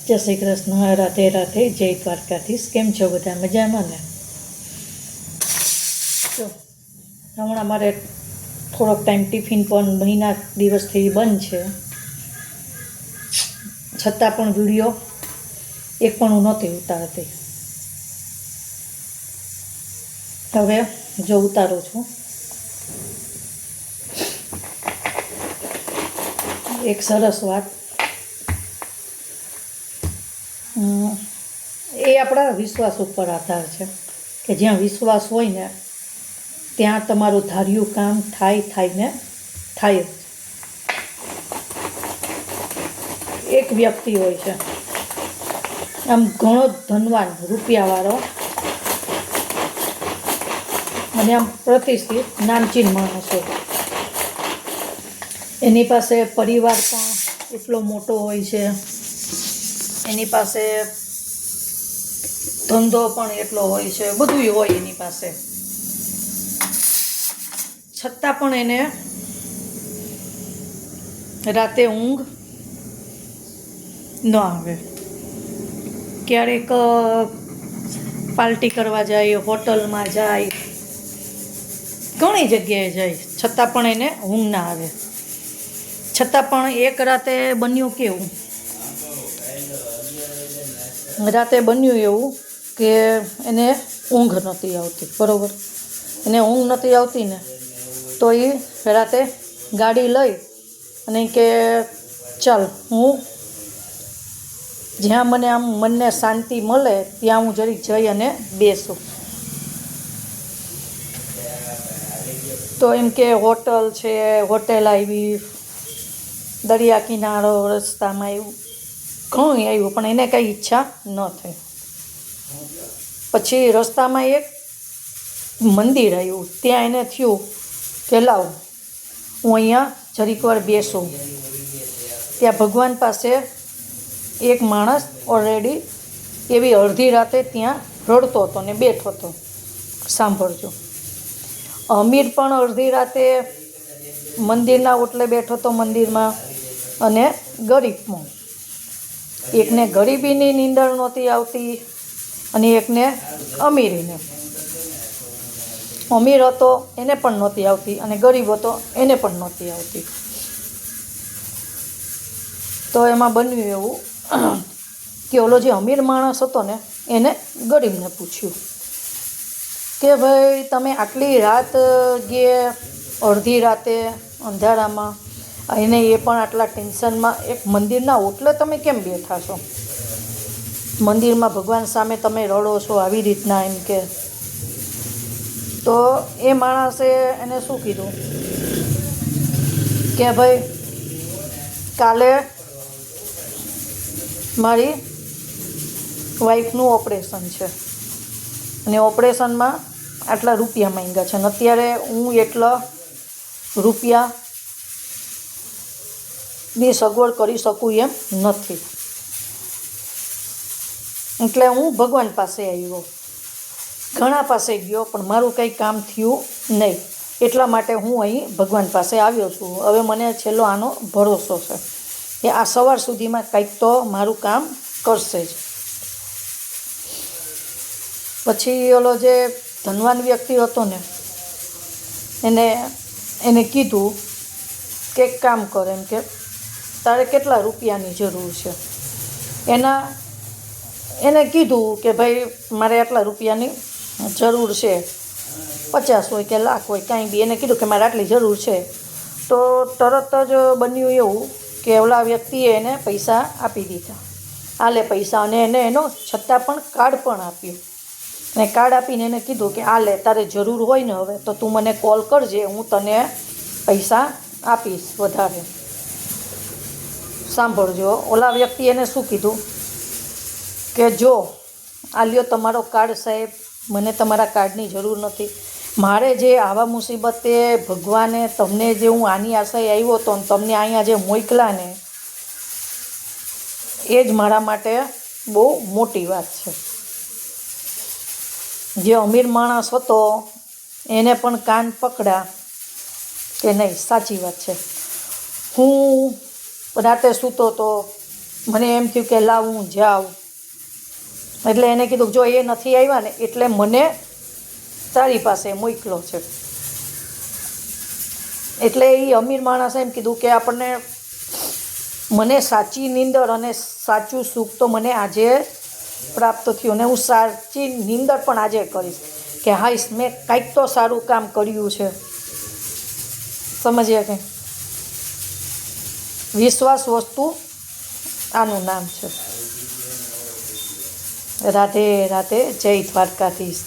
જય શ્રી કૃષ્ણ, રાધે રાધે, જય દ્વારકાધીશ. કેમ છો બધા? મજામાં ને? તો હમણાં મારે થોડોક ટાઈમ ટિફિન પણ મહિના દિવસથી બંધ છે, છતાં પણ વિડીયો એક પણ હું નહોતી ઉતારતી. હવે જો ઉતારું છું. એક સરસ વાત, એ આપણા વિશ્વાસ ઉપર આધાર છે કે જ્યાં વિશ્વાસ હોય ને ત્યાં તમારું ધાર્યું કામ થાય ને થાય જ. એક વ્યક્તિ હોય છે, આમ ઘણો ધનવાન રૂપિયાવાળો અને આમ પ્રતિષ્ઠિત નામચીન માણસ હોય, એની પાસે પરિવાર પણ એટલો મોટો હોય છે, એની પાસે ધંધો પણ એટલો હોય છે, બધું હોય એની પાસે, છતાં પણ એને રાતે ઊંઘ ન આવે. ક્યારેક પાર્ટી કરવા જાય, હોટલમાં જાય, ઘણી જગ્યાએ જાય, છતાં પણ એને ઊંઘ ના આવે. છતાં પણ એક રાતે બન્યું કેવું, રાતે બન્યું એવું કે એને ઊંઘ નહોતી આવતી. બરાબર, એને ઊંઘ નહોતી આવતી ને તો એ રાતે ગાડી લઈ અને કે ચાલ હું જ્યાં મને આમ મનને શાંતિ મળે ત્યાં હું જરીક જઈ અને બેસું. તો એમ કે હોટલ છે, હોટેલ આવી, દરિયા કિનારો, રસ્તામાં એવું ઘણું આવ્યું, પણ એને કાંઈ ઈચ્છા ન થઈ. પછી રસ્તામાં એક મંદિર આવ્યું, ત્યાં એને થયું કે લાવ હું અહીંયા જરીક વાર બેસું. ત્યાં ભગવાન પાસે એક માણસ ઓલરેડી એવી અડધી રાતે ત્યાં રડતો હતો ને બેઠો હતો. સાંભળજો, અમીર પણ અડધી રાતે મંદિરના ઓટલે બેઠો હતો મંદિરમાં, અને ગરીબ પણ. એકને ગરીબીની નીંદર નહોતી આવતી અને એકને અમીરીને. અમીર હતો એને પણ નહોતી આવતી અને ગરીબ હતો એને પણ નહોતી આવતી. તો એમાં બન્યું એવું કે ઓલો જે અમીર માણસ હતો ને એને ગરીબને પૂછ્યું કે ભાઈ તમે આટલી રાત ગયા, અડધી રાતે અંધારામાં, એને એ પણ આટલા ટેન્શનમાં, એક મંદિરના ઓટલે તમે કેમ બેઠા છો? મંદિરમાં ભગવાન સામે તમે રડો છો આવી રીતના, એમ કે. તો એ માણસે એને શું કીધું કે ભાઈ કાલે મારી વાઈફનું ઓપરેશન છે અને ઓપરેશનમાં આટલા રૂપિયા માંગ્યા છે અને અત્યારે હું એટલા રૂપિયાની સગવડ કરી શકું એમ નથી, એટલે હું ભગવાન પાસે આવ્યો. ઘણા પાસે ગયો પણ મારું કંઈ કામ થયું નહીં, એટલા માટે હું અહીં ભગવાન પાસે આવ્યો છું. હવે મને છેલ્લો આનો ભરોસો છે કે આ સવાર સુધીમાં કંઈક તો મારું કામ કરશે જ. પછી ઓલો જે ધનવાન વ્યક્તિ હતો ને એને કીધું કે એક કામ કર, એમ કે તારે કેટલા રૂપિયાની જરૂર છે? એને કીધું કે ભાઈ મારે આટલા રૂપિયાની જરૂર છે, 50 હોય કે લાખ હોય કાંઈ બી. એને કીધું કે મારે આટલી જરૂર છે. તો તરત જ બન્યું એવું કે ઓલા વ્યક્તિએ એને પૈસા આપી દીધા, આલે પૈસા, અને એને એનો છતાં પણ કાર્ડ પણ આપ્યું. અને કાર્ડ આપીને એને કીધું કે આ લે, તારે જરૂર હોય ને હવે તો તું મને કોલ કરજે, હું તને પૈસા આપીશ વધારે. સાંભળજો, ઓલા વ્યક્તિ એને શું કીધું કે જો આ લ્યો તમારો કાર્ડ સાહેબ, મને તમારા કાર્ડની જરૂર નથી. મારે જે આવા મુસીબતે ભગવાને તમને જે હું આની આશાએ આવ્યો હતો ને તમને અહીંયા જે મોકલા ને એ જ મારા માટે બહુ મોટી વાત છે. જે અમીર માણસ હતો એને પણ કાન પકડા કે નહીં, સાચી વાત છે. હું રાતે સૂતો હતો, મને એમ થયું કે લાવ હું જાઉં. એટલે એને કીધું જો એ નથી આવ્યા ને એટલે મને તારી પાસે મોકલો છે. એટલે એ અમીર માણસે એમ કીધું કે આપણને મને સાચી નીંદર અને સાચું સુખ તો મને આજે પ્રાપ્ત થયું, અને હું સાચી નીંદર પણ આજે કરીશ કે હાઈશ મેં કાંઈક તો સારું કામ કર્યું છે. સમજ્યા કે વિશ્વાસ વસ્તુ આનું નામ છે. રાધે રાધે, જય દ્વારકાધીશ.